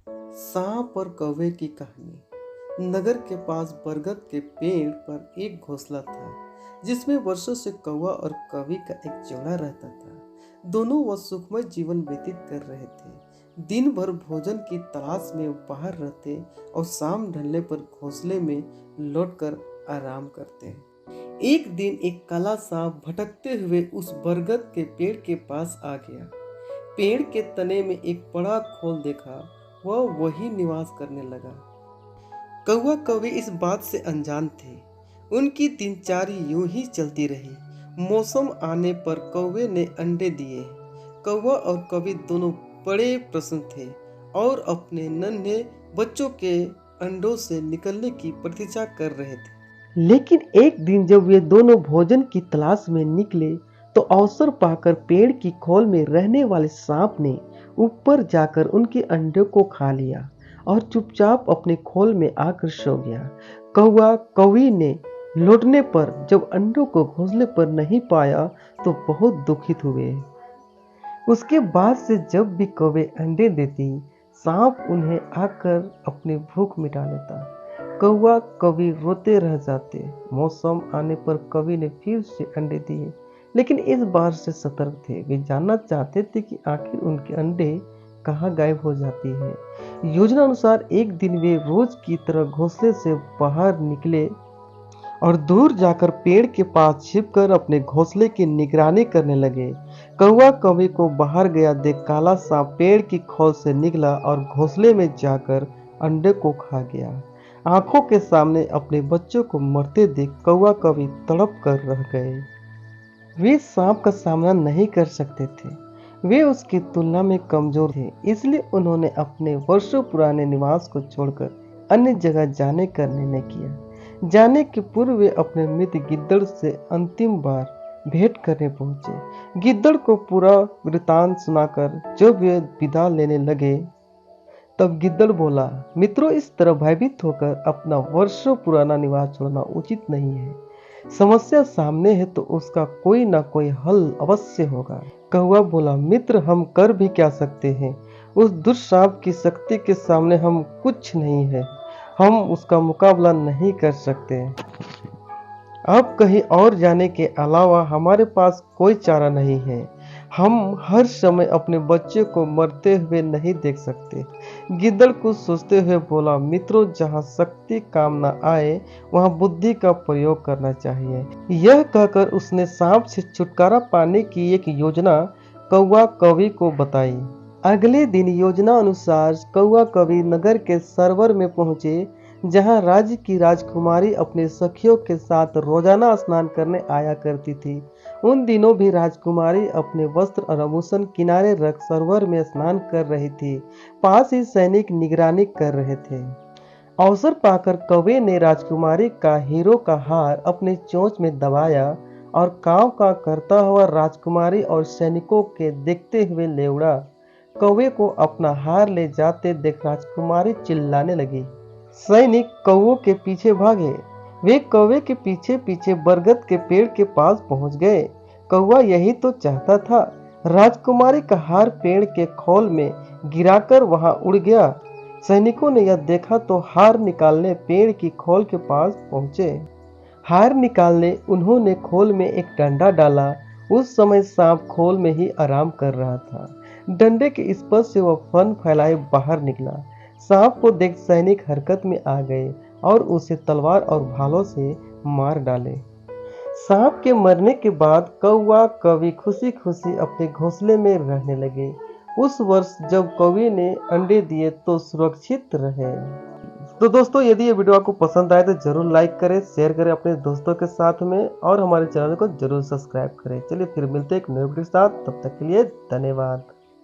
सांप और कौवे की कहानी। नगर के पास बरगद के पेड़ पर एक घोंसला था जिसमें वर्षों से कौवा और कौवी का एक जोड़ा रहता था। दोनों वह सुखमय जीवन व्यतीत कर रहे थे। दिन भर भोजन की तलाश में बाहर रहते और शाम ढलने पर घोंसले में लौटकर आराम करते। एक दिन एक काला सांप भटकते हुए उस बरगद के पेड़ के पास आ गया। पेड़ के तने में एक बड़ा खोल देखा, वह वही निवास करने लगा। कौवा कौवे इस बात से अनजान थे। उनकी दिनचर्या यूं ही चलती रही। मौसम आने पर कौवे ने अंडे दिए। कौवा और कौवी दोनों बड़े प्रसन्न थे और अपने नन्हे बच्चों के अंडों से निकलने की प्रतीक्षा कर रहे थे। लेकिन एक दिन जब वे दोनों भोजन की तलाश में निकले तो अवसर पाकर पेड़ की खोल में रहने वाले सांप ने ऊपर जाकर उनके अंडे को खा लिया और चुपचाप अपने खोल में आकर सो गया। कौवा कौवी ने लौटने पर जब अंडों को घोंसले पर नहीं पाया तो बहुत दुखित हुए। उसके बाद से जब भी कौवे अंडे देती, सांप उन्हें आकर अपनी भूख मिटा लेता। कौवा कौवी रोते रह जाते। मौसम आने पर कौवी ने फिर से अंडे दिए, लेकिन इस बार से सतर्क थे। वे जानना चाहते थे कि आखिर उनके अंडे कहाँ गायब हो जाती है। योजना अनुसार एक दिन वे रोज की तरह घोंसले से बाहर निकले और दूर जाकर पेड़ के पास छिपकर अपने घोंसले की निगरानी करने लगे। कौवा कौवी को बाहर गया देख काला सांप पेड़ की खोल से निकला और घोंसले में जाकर अंडे को खा गया। आंखों के सामने अपने बच्चों को मरते देख कौवा कौवी तड़प कर रह गए। वे सांप का सामना नहीं कर सकते थे। वे उसकी तुलना में कमजोर थे, इसलिए उन्होंने अपने वर्षों पुराने निवास को छोड़कर अन्य जगह जाने का निर्णय किया। जाने के पूर्व वे अपने मित्र गिद्दड़ से अंतिम बार भेंट करने पहुंचे। गिद्दड़ को पूरा वृतांत सुनाकर जब वे विदा लेने लगे तब गिद्दड़ बोला, मित्रों, इस तरह भयभीत होकर अपना वर्षों पुराना निवास छोड़ना उचित नहीं है। समस्या सामने है तो उसका कोई ना कोई हल अवश्य होगा। कौवा बोला, मित्र, हम कर भी क्या सकते हैं? उस दुष्ट सांप की शक्ति के सामने हम कुछ नहीं है। हम उसका मुकाबला नहीं कर सकते। अब कहीं और जाने के अलावा हमारे पास कोई चारा नहीं है। हम हर समय अपने बच्चे को मरते हुए नहीं देख सकते। गिद्दड़ कुछ सोचते हुए बोला, मित्रों, जहाँ शक्ति काम न आए वहाँ बुद्धि का प्रयोग करना चाहिए। यह कहकर उसने सांप से छुटकारा पाने की एक योजना कौवा कौवी को बताई। अगले दिन योजना अनुसार कौवा कौवी नगर के सरोवर में पहुंचे, जहां राज्य की राजकुमारी अपने सखियों के साथ रोजाना स्नान करने आया करती थी। उन दिनों भी राजकुमारी अपने वस्त्र और आभूषण किनारे रख सरोवर में स्नान कर रही थी। पास ही सैनिक निगरानी कर रहे थे। अवसर पाकर कौवे ने राजकुमारी का हीरो का हार अपने चोंच में दबाया और कांव कांव करता हुआ राजकुमारी और सैनिकों के देखते हुए ले उड़ा। कौवे को अपना हार ले जाते देख राजकुमारी चिल्लाने लगी। सैनिक कौवों के पीछे भागे। वे कौवे के पीछे पीछे बरगद के पेड़ के पास पहुंच गए। कौवा यही तो चाहता था। राजकुमारी का हार पेड़ के खोल में गिराकर वहां उड़ गया। सैनिकों ने यह देखा तो हार निकालने पेड़ की खोल के पास पहुंचे। हार निकालने उन्होंने खोल में एक डंडा डाला। उस समय सांप खोल में ही आराम कर रहा था। डंडे के स्पर्श से वह फन फैलाए बाहर निकला। सांप को देख सैनिक हरकत में आ गए और उसे तलवार और भालों से मार डाले। सांप के मरने के बाद कौवा कौवी खुशी खुशी अपने घोंसले में रहने लगे। उस वर्ष जब कौवी ने अंडे दिए तो सुरक्षित रहे। तो दोस्तों, यदि ये वीडियो आपको पसंद आए तो जरूर लाइक करें, शेयर करें अपने दोस्तों के साथ में और हमारे चैनल को जरूर सब्सक्राइब करें। चलिए फिर मिलते हैं एक नए वीडियो के साथ। तब तक के लिए धन्यवाद।